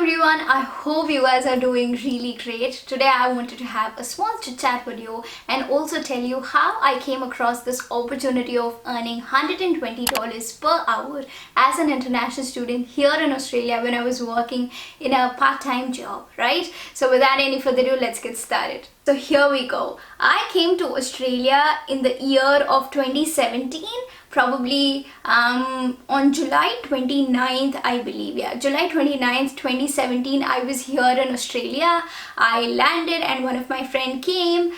everyone, I hope you guys are doing really great. Today I wanted to have a small chit chat video and also tell you how I came across this opportunity of earning $120 per hour as an international student here in Australia when I was working in a part-time job, right? So without any further ado, let's get started. So here we go. I came to Australia in the year of 2017, probably on July 29th, I believe. Yeah, July 29th, 2017, I was here in Australia. I landed and one of my friend came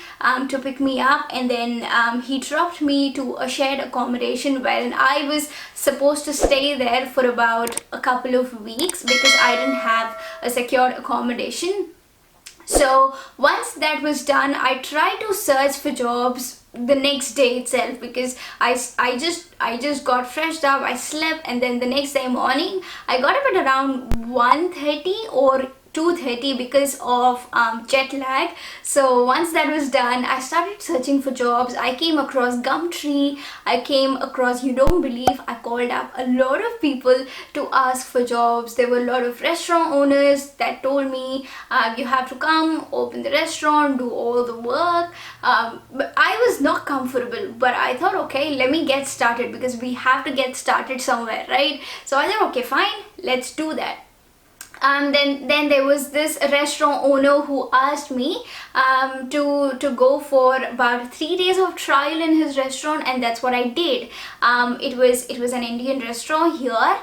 to pick me up, and then he dropped me to a shared accommodation wherein I was supposed to stay there for about a couple of weeks because I didn't have a secured accommodation. So once that was done, I tried to search for jobs the next day itself because I just got freshed up, I slept, and then the next day morning I got up at around 1:30 or 2:30 because of jet lag. So once that was done, I started searching for jobs. I came across Gumtree. I came across, you don't believe, I called up a lot of people to ask for jobs. There were a lot of restaurant owners that told me you have to come, open the restaurant, do all the work. But I was not comfortable, but I thought, okay, let me get started because we have to get started somewhere, right? So I thought, okay, fine, let's do that. Then there was this restaurant owner who asked me to go for about 3 days of trial in his restaurant, and that's what I did. It was an Indian restaurant here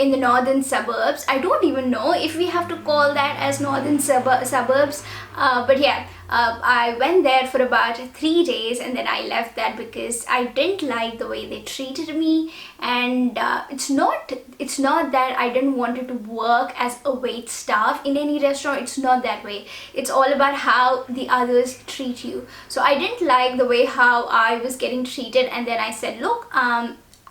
in the northern suburbs. I don't even know if we have to call that as northern suburbs, but yeah. I went there for about 3 days and then I left that because I didn't like the way they treated me, and it's not that I didn't want to work as a wait staff in any restaurant. It's not that way. It's all about how the others treat you. So I didn't like the way how I was getting treated, and then I said, look,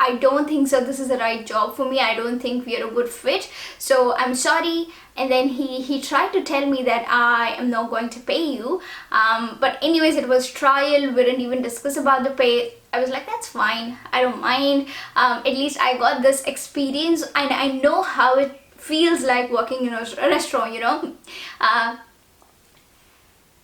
I don't think so, this is the right job for me. I don't think we are a good fit, so I'm sorry. And then he tried to tell me that I am not going to pay you, but anyways, it was trial. We didn't even discuss about the pay. I was like, that's fine, I don't mind. At least I got this experience and I know how it feels like working in a restaurant, you know.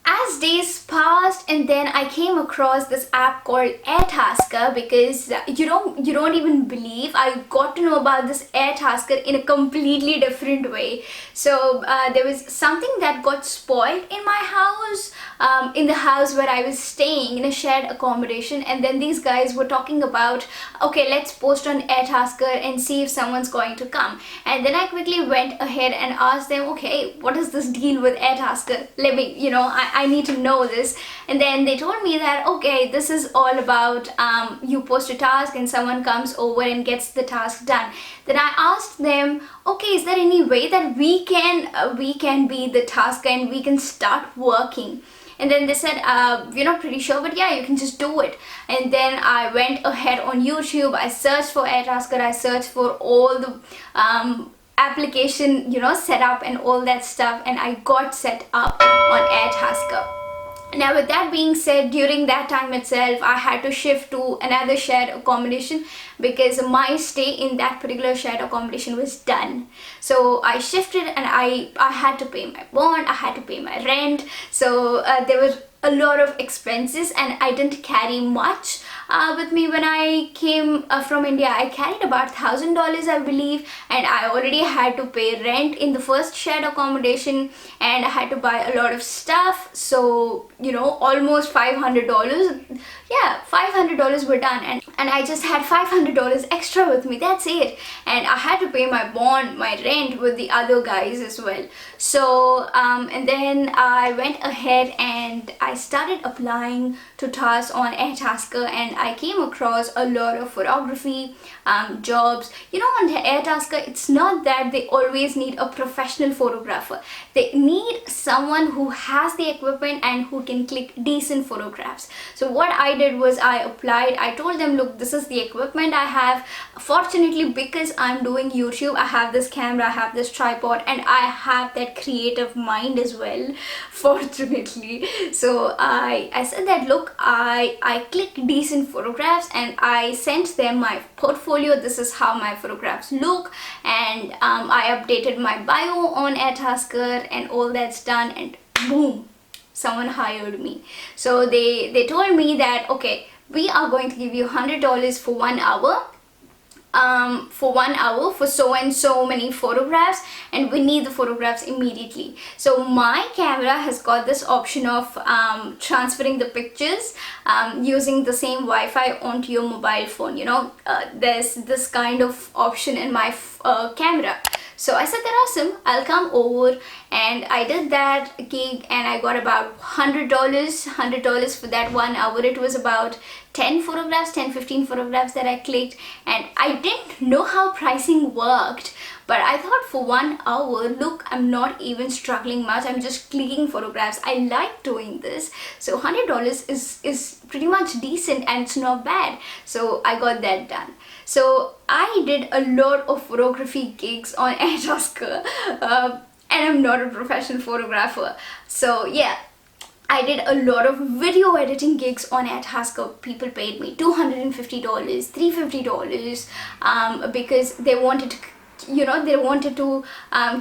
As days passed, and then I came across this app called Airtasker because you don't even believe I got to know about this Airtasker in a completely different way. So there was something that got spoiled in my house, in the house where I was staying in a shared accommodation, and then these guys were talking about, okay, let's post on Airtasker and see if someone's going to come. And then I quickly went ahead and asked them, okay, what is this deal with Airtasker? Let me, you know, I need to know this. And then they told me that, okay, this is all about you post a task and someone comes over and gets the task done. Then I asked them, okay, is there any way that we can be the tasker and we can start working? And then they said, we're not pretty sure, but yeah, you can just do it. And then I went ahead on YouTube. I searched for Airtasker. I searched for all the application, you know, set up and all that stuff, and I got set up on Airtasker. Now with that being said, during that time itself, I had to shift to another shared accommodation because my stay in that particular shared accommodation was done. So I shifted and I had to pay my bond, I had to pay my rent. So there were a lot of expenses and I didn't carry much with me when I came from India. I carried about $1,000, I believe, and I already had to pay rent in the first shared accommodation, and I had to buy a lot of stuff. So, you know, almost $500. Yeah, $500 were done, and I just had $500 extra with me. That's it. And I had to pay my bond, my rent with the other guys as well. So and then I went ahead and I started applying to tasks on Airtasker, and I came across a lot of photography jobs. You know, on Airtasker, it's not that they always need a professional photographer. They need someone who has the equipment and who can click decent photographs. So what I did was I applied. I told them, look, this is the equipment I have. Fortunately, because I'm doing YouTube, I have this camera, I have this tripod, and I have that creative mind as well, fortunately. So So I said that, look, I click decent photographs and I sent them my portfolio. This is how my photographs look, and I updated my bio on airtasker and all that's done, and boom, someone hired me. So they told me that, okay, we are going to give you $100 for 1 hour, for so and so many photographs, and we need the photographs immediately. So my camera has got this option of transferring the pictures using the same Wi-Fi onto your mobile phone. There's this kind of option in my camera. So I said that, awesome, I'll come over, and I did that gig and I got about $100 for that 1 hour. It was about 10 15 photographs that I clicked, and I didn't know how pricing worked, but I thought for 1 hour, look, I'm not even struggling much, I'm just clicking photographs, I like doing this, so $100 is pretty much decent and it's not bad. So I got that done. So I did a lot of photography gigs on airtasker, and I'm not a professional photographer. So yeah, I did a lot of video editing gigs on airtasker. People paid me $250, $350, because they wanted to,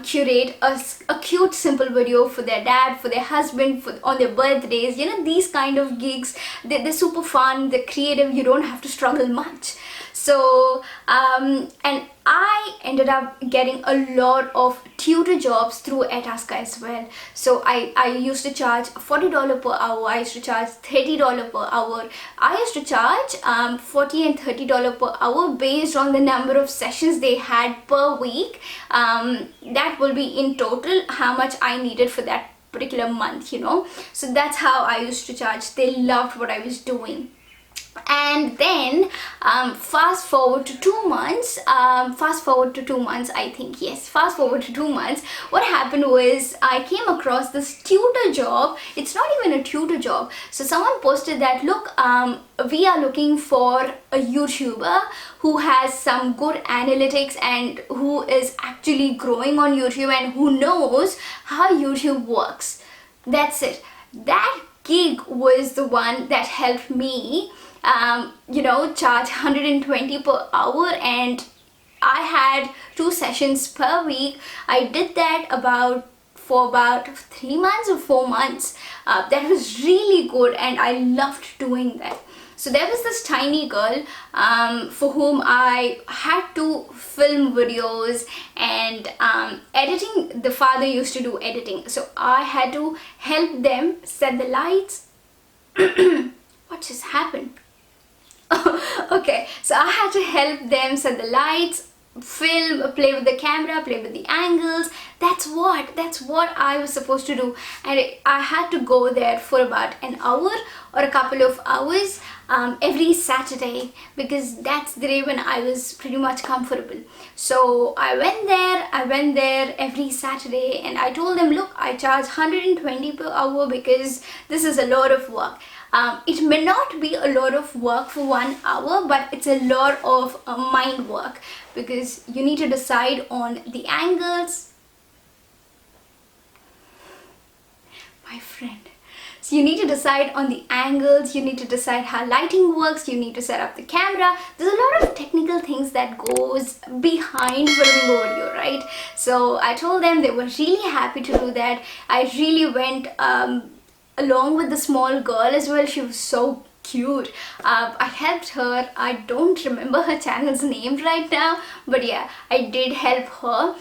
curate a cute simple video for their dad, for their husband, on their birthdays. These kind of gigs, they're super fun, they're creative, you don't have to struggle much. So and I ended up getting a lot of tutor jobs through airtasker as well. So I used to charge $40 per hour, I used to charge $30 per hour, I used to charge $40 and $30 per hour based on the number of sessions they had per week. That will be in total how much I needed for that particular month, So that's how I used to charge. They loved what I was doing. And then fast forward to 2 months, what happened was I came across this tutor job. It's not even a tutor job. So someone posted that, look, we are looking for a YouTuber who has some good analytics and who is actually growing on YouTube and who knows how YouTube works. That's it. That gig was the one that helped me charge $120 per hour, and I had 2 sessions per week. I did that for about 3 months or 4 months. That was really good and I loved doing that. So there was this tiny girl for whom I had to film videos and editing. The father used to do editing, so I had to help them set the lights. What just happened? Okay, so I had to help them set the lights, film, play with the camera, play with the angles. That's what I was supposed to do, and I had to go there for about an hour or a couple of hours every Saturday, because that's the day when I was pretty much comfortable. So I went there every Saturday, and I told them, look, I charge $120 per hour because this is a lot of work. It may not be a lot of work for 1 hour, but it's a lot of mind work, because you need to decide on the angles. My friend. So you need to decide on the angles, you need to decide how lighting works, you need to set up the camera. There's a lot of technical things that goes behind filming a video, right? So I told them, they were really happy to do that. I really went along with the small girl as well. She was so cute. I helped her. I don't remember her channel's name right now, but yeah, I did help her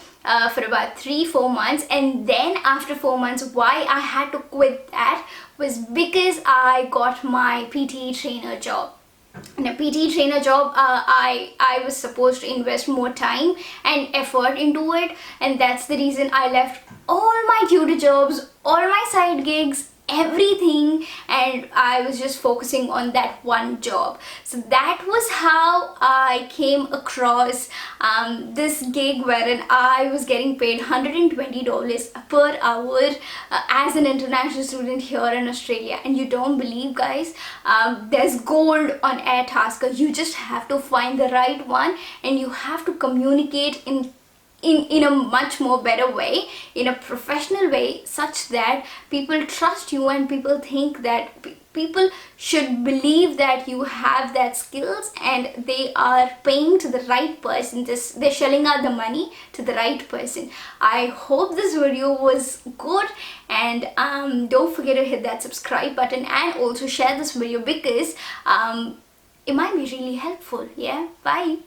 for about 3-4 months. And then after 4 months, why I had to quit that was because I got my PT trainer job. In a PT trainer job, I was supposed to invest more time and effort into it, and that's the reason I left all my tutor jobs, all my side gigs, everything, and I was just focusing on that one job. So that was how I came across this gig wherein I was getting paid $120 per hour as an international student here in Australia. And you don't believe, guys, there's gold on airtasker. You just have to find the right one, and you have to communicate in in a much more better way, in a professional way, such that people trust you and people think that people should believe that you have that skills and they are paying to the right person. They're shelling out the money to the right person. I hope this video was good, and don't forget to hit that subscribe button and also share this video because it might be really helpful. Yeah, bye.